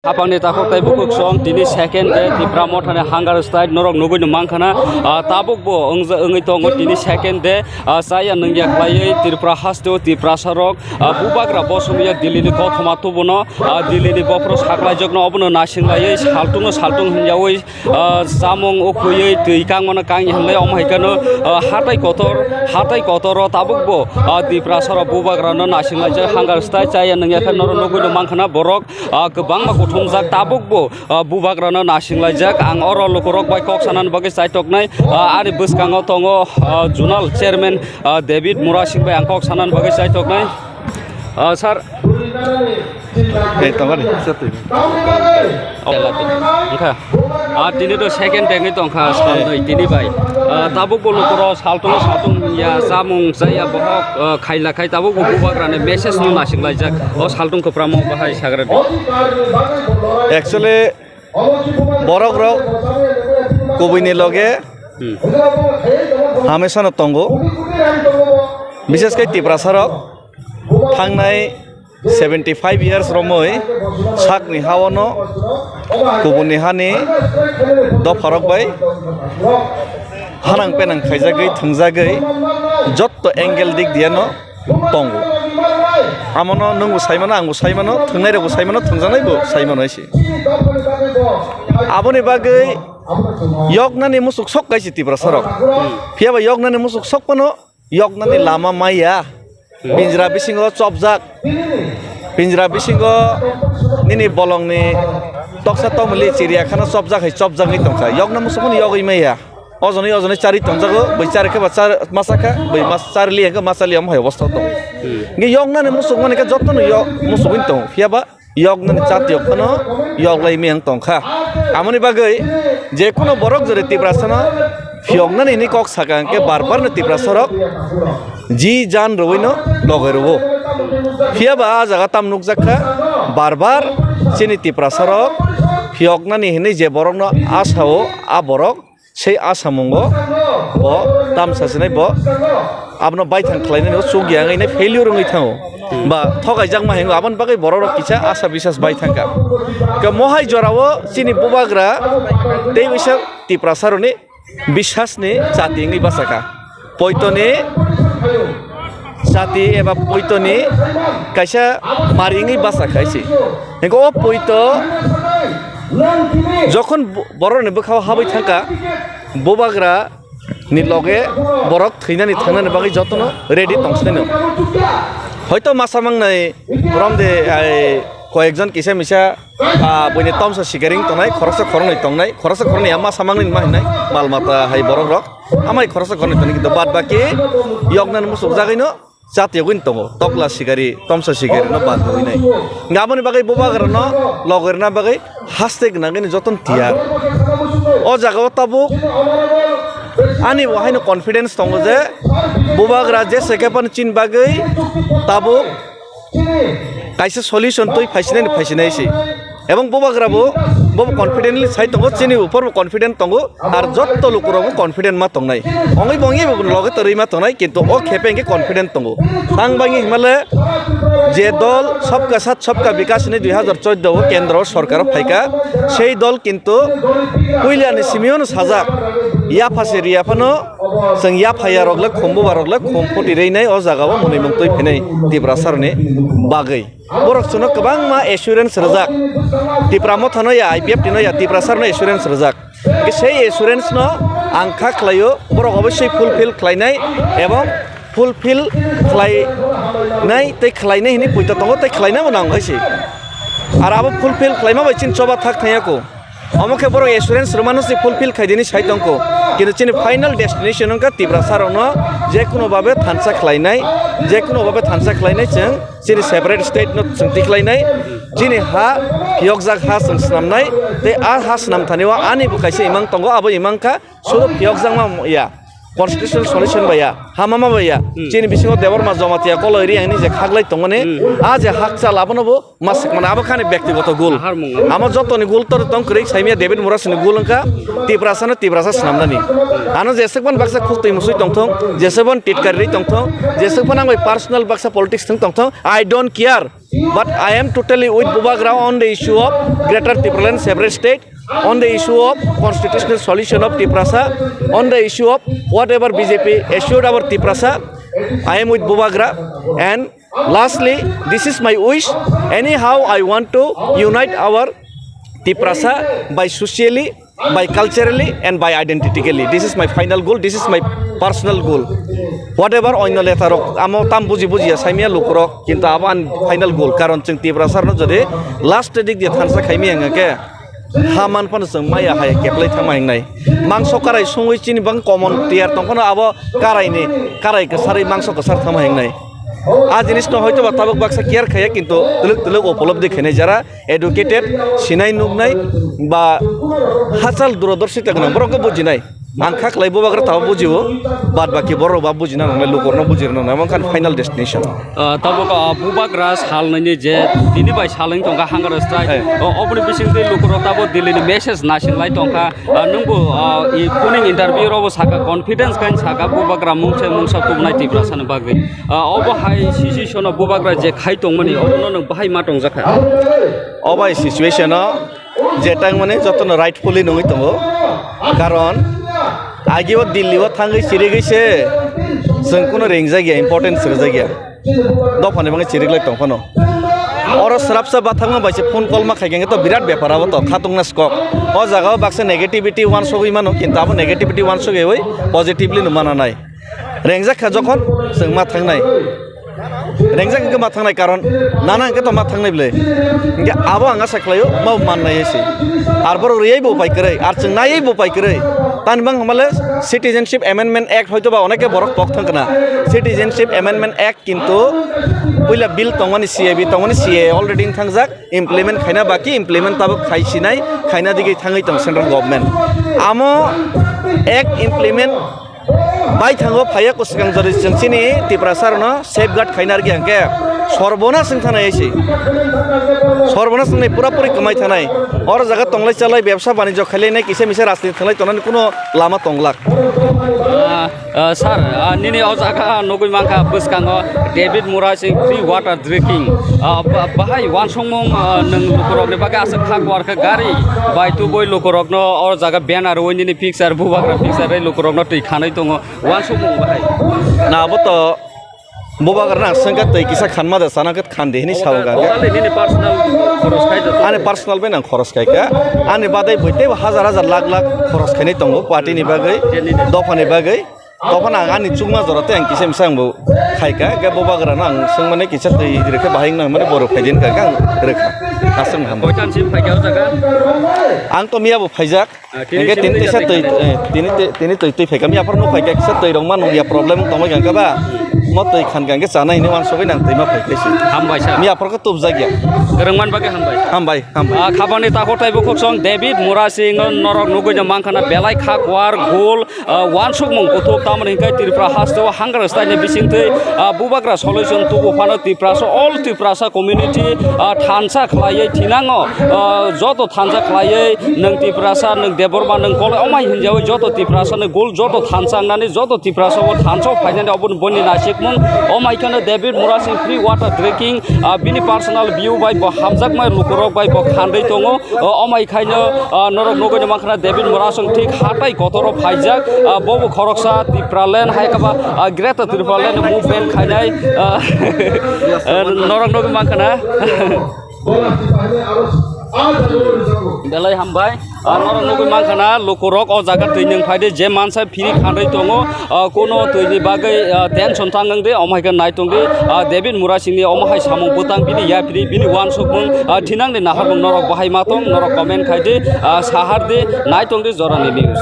Apangni takok tai bukuk som tini second day di pramotane hangar style norok nugui mangkana tabuk bo engi tongo tini second day saya nengya klai tirpra hasto tirpra sarok bubagra bosumya dilini kothoma tubono dilini bopro saklai jogno obono nasing lai saltung hinjawai samong okhuye tuikang mana kang hinlai omhaikano hatai kotor tabuk bo tirpra sarok bubagra no nasing lai hangar style saya nengya kan norok nugui mangkana borok kebang thumjak tabukbo bubagrano nasinglajak ang oro lokorok bai kok sanan bagi saitoknai ari buskango tongo junal chairman David Murasing bai ang kok sanan bagi saitoknai sir tongani satu engka tini do second dengi tongka skandoi tini bai tabukbo lokoro saltung ya samung saya bohok khaila khai tabukbo bubagrane message no nasinglajak o saltung kopramo bahai sagre actually borok rok kobini loge hamesha no tongo বিশেষ করে টিপ্রাসারক থাংনাই 75 years romoi sakni hawono kubuni hani do farok bai hanang penang khaijagei thungjagei jotto angle dik diano tongo amono nungu saimano angu saimano thungnai rego saimano thungjanai bo saimano isi aboni bagai yognani musuk sok gaisi টিপ্রাসারক phiaba yognani musuk sokpano yognani lama maya pinjra bisingo chopjak pinjra bisingo nini bolongni toksa tomli chiriakhana chopjak hai chopjak ni tongkha yogna musukuni yogoi maya ojoni chari tongjago bai chari ke bachar masaka bai mas charli ke masali am hai obostha tong ngi yogna ni musuk mane ke jotno yo musukin tong phiaba yogna ni chat yogno yoglai meng tongkha amoni bagai je kono borok jore টিপ্রাসানা fiogna ni kok sakang ke barbar ni টিপ্রাসারক ji jan roino logerobo phiaba jaga tam nukjakha barbar chini টিপ্রাসারক fiogna ni hini je borok no asao a borok sei asamungo bo tam sasinai bo abno baithang khlainai no chugiangai nai failure ngai thango ba thogai jangma hengo aban bagai borok kisa asa bisas baithangka ke mohai jorao chini bubagra tei bisa টিপ্রাসারনি বিশ্বাসনি চাতিঙ্গি বাসাকা পয়তনি চাতি এবা পয়তনি কাইসা মারিঙ্গি বাসা খাইছি হেগো পয়ত যখন বড়নি বখাও হাবাই থাকা বুবাগ্রা নি লগে বরক থৈনানি থাংনানি বাগै যতন ready তংসনেনো হয়তো মাসামাংনাই রমদে কয়েকজন কিসা মিসা বইনে তমসা সিগারিং তংনাই খরসা খরনাই তংনাই খরসা খরনাই আমা সামাংনি মাহিনাই মালমাতা হাই বরক রক আমাই খরসা খরনাই তংনাই কিন্তু বাদ বাকি ইয়গনান মুসুক জাগাইনো জাতীয়গিন তঙ্গ তকলা সিগারি তমসা সিগারি ন বাদ হইনাই গাবনি বাগै বুবাগ্রানো লগেরনা বাগै হাসতে গনাগিনি যতন তিয়ার ও জাগাও তাবুক ani wahaino confidence tongo je bubagra je sekepan chin bagai tabuk kaisa solution toi phaisinai si এবং বুবাগ্রাবো বব কনফিডেন্টলি সাই তঙ্গ চিনি উপর কনফিডেন্ট তঙ্গ আর যত লোকরবো কনফিডেন্ট মা তংনাই অঙ্গই বঙ্গি লগে তরই মা তংনাই কিন্তু ও খেপেঙ্গে কনফিডেন্ট তঙ্গ সাং বাঙ্গি হিমালয় যে দল সবকা সাথ সবকা বিকাশ নি 2014 কেন্দ্র সরকার ফাইকা সেই দল কিন্তু কুইলানি সিমিয়ন সাজাক ইয়া ফাসে রিয়াফানো जों या फाया रगले खम्बो बारगले खम्फति रेनाय अ जागाव मनै मंतै फैनाय टिप्रासारनि बागै बरक सुनो गोबां मा एसुरेन्स रजाक टिप्रामो थानो या आईपीएफ तिनो या टिप्रासारनो एसुरेन्स रजाक সেই एसुरेन्स न आंखा खलायो बरक अवश्य फुलफिल खलायनाय एवं फुलफिल खलायनाय तै खलायनाय हिनि पयता तंगो तै खलायना मनां हैसि आर आबो फुलफिल खलायमा बायचिन चबा थाक थायाको अमके बरक एसुरेन्स रमानसि फुलफिल खायदिनि साइतंको কিন্তু চিনি ফাইনাল ডেস্টিনেশন का টিপ্রাসারনো যে কোনো ভাবে থানসা খলাইনাই যে কোনো ভাবে থানসা খলাইনাই जों চিনি সেপারেট স্টেট ন চিন্তি খলাইনাই চিনি হা ফিয়কজাক হা संस्नामनाय ते आ हा स्नाम थानेवा आनि बुकाइसे इमां तंगो आबो इमांखा सुरो फियकजां मा या constitutional solution baya hamama baya chini bisingo debor ma jamatia koloiri ani je khaglai tongone a je hak cha labanobo mas মানে আবাখানে ব্যক্তিগত গোল আমার যতনি গোল তর তং করে সাইমিয়া ডেভিড মুরাসনি গোলংকা তিব্রাসা সামনানি আনো যেসেকবান বাক্সা খুলতই মুসুই তংথং যেসেকবান টিটকারি তংথং যেসেকবান আং পার্সোনাল বাক্সা পলিটিক্স তংথং I don't care but I am totally with বুবাগ্রাও on the issue of greater Tripuraland separate state on the issue of constitutional solution of Tiprasa, on the issue of whatever BJP assured our Tiprasa, I am with Bubagra. And lastly, this is my wish. Anyhow, I want to unite our Tiprasa by socially, by culturally, and by identically. This is my final goal. This is my personal goal. Whatever oino letarok, amo tam buji saimia lukurok, kinta aban final goal. Karon cheng Tiprasa no jode last dik dia thansa khaimi angake. Haman pan seng maya hai keplai thama hingnai mangso karai sungui chini bang common tiar tongkono abo karai ke sari mangso ke sar thama hingnai a jinis no hoyto ba tabuk baksa kiar khaya kintu tuluk upolobdhi khene jara educated sinai nugnai ba hasal durodorshita gna borok bujinai angkha khlai bubagra taw bujibo bad baki boro ba bujina nang lukorno bujirno na mangkan final destination tabuk bubagra salnani je tini bai saling tongka hangar strike obni bisingte lukoro tabo dilini message nasin lai tongka nungbo I kuning interview robo saka confidence kan saka bubagra mungsa tumnai tibrasana bagwe obo hai situation of bubagra je khai tongmani obo nang bahai ma tongjaka obai situation jetang mane jotono rightfully nongi tongo karon আগেও দিল্লিও থাঙ্গै সিরে গেছে जों কোনো রেং জায়গা important সিরে জায়গা দফানে বাঙে সিরিগলাই তংফানো or সরাবসা বাথাংমা বাইছে phone call মা খাইগেঙ্গে তো বিরাট ব্যাপারাবো তো খাতংনা স্কক ও জায়গাও বাক্সে নেগেটিভিটি ওয়ান সগই মানো কিন্তু আবো নেগেটিভিটি ওয়ান সগে ওই পজিটিভলি নুমানা নাই রেংজা খা যখন जों মা থাংনাই রেংজা কে মা থাংনাই কারণ নানা কে তো মা থাংনাই বলে গে আবো আঙ্গা সাকলায়ো মাও মাননাই এসে আর বড় রেই বো পাইকরে আর जों নাইই বো পাইকরে তানবাং হামালে সিটিজেনশিপ অ্যামেন্ডমেন্ট অ্যাক্ট হয়তো বা অনেকে বরক পক থাকনা সিটিজেনশিপ অ্যামেন্ডমেন্ট অ্যাক্ট কিন্তু পয়লা বিল তংমানি সিএবি তংমানি সিএ অলরেডি থাংজাক ইমপ্লিমেন্ট খাইনা বাকি ইমপ্লিমেন্ট তাবো খাইছিনাই খাইনা দিকে থাঙ্গै তং সেন্ট্রাল গভর্নমেন্ট আমো অ্যাক্ট ইমপ্লিমেন্ট বাই থাঙ্গো ফাইয়া কসগাং জরি जोंसिनि तिब्रासारनो सेफगार्ड खाइनार गियांके সর্বনাশ থানায় এসে সর্বনাশ নাই পুরাপুরি কমাই থানায় और জায়গা তংলাই চালাই ব্যবসা বাণিজ্য খাইলাই নাই কিসে মিসে রাজনীতি থানায় তনানি কোনো Lama তংলাক sir nini o jaga nogoi mangka bwskango David Murasing free water drinking bahai wansongmong nang lukorokni bage asa khak warka gari bai tu boi lukorokno o jaga banner oinini picture bubagra picture rei lukorokno tui khanai tongo wansongmong bahai na abo to bubagra na sangka tui kisa khanma da sanakat khan dehini sawoga nini personal khoros khai da ane personal be nang khoros khaika ane badai boite হাজার হাজার লাখ লাখ খরচ খাইনি tongo party ni bagai dofani bagai তখন আনি চুকমা জরাতে আং কিসে Misa আংবো খাইকা গে বুবাগ্রা না আং जों माने किसा तै रेखे बाहायं ना माने बर' फाइदिन काका आं रेखा आसं हाम কয়টানसिम फाइगाव जागा आं तो मियाबो फाइजाक एगे तिन तैसा तै तिनि तै तै फाइगा मियाफोर नो फाइगा किसा तै रंग मा नंगिया प्रॉब्लेम तंबाय गांगा बा म तै खान गांगे जानाय ने वान सबै नां तै मा फाइख्लायसि हामबाय सा मियाफोरखौ तुब जागिया रोंमान बागे हामबाय हामबाय खाबानि ताखोथाय बुखसं David Murasing नरक नुगैना मांखाना बेलाय खाकवार गोल वानसुक मं गथो तामन हिंखाय तिरफ्रा हास्टो हांगार स्टाइलनि बिसिंथै बुबाग्रा सल्युशन तुबो फानो तिफ्रासो अल तिफ्रासा कम्युनिटी थानसा खलायै थिनाङो जतो थानसा खलायै नों तिफ्रासा नों देबरमा नों कल अमाय हिनजावै जतो तिफ्रासानो गोल जतो थानसांनानै जतो तिफ्रासो थानसो फाइनानै अबन बनि नासिकमन अमायखानो David Murasing free water drinking बिनि पार्सोनाल भिउ बाय ब हामजाकमाय लुकरक बाय ब खान्दै दङो अमायखायनो नरक नगैना मांखाना David Murasing ठीक हाथाय गतरो फाइजाक बबो खरकसा तिफ्रालेण्ड हायकाबा ग्रेटर तिफ्रालेण्ड मुभमेन्ट खायनाय नरक नगै मांखाना बेलाय हामबाय नरक नगै मांखाना लुकरक अ जागा तैनों फायदे जे मानसा फिरि खान्दै दङो कोनो तैनि बागै टेनसन थांगंदे अमायखा नायतंदे David Murasingनि अमाहाय सामं बुतां बिनि याफ्रि बिनि वानसुकमं थिनांदे नाहारमं नरक बाहाय मातं नरक कमेन्ट खायदे साहारदे नायतंदे जरानि निउज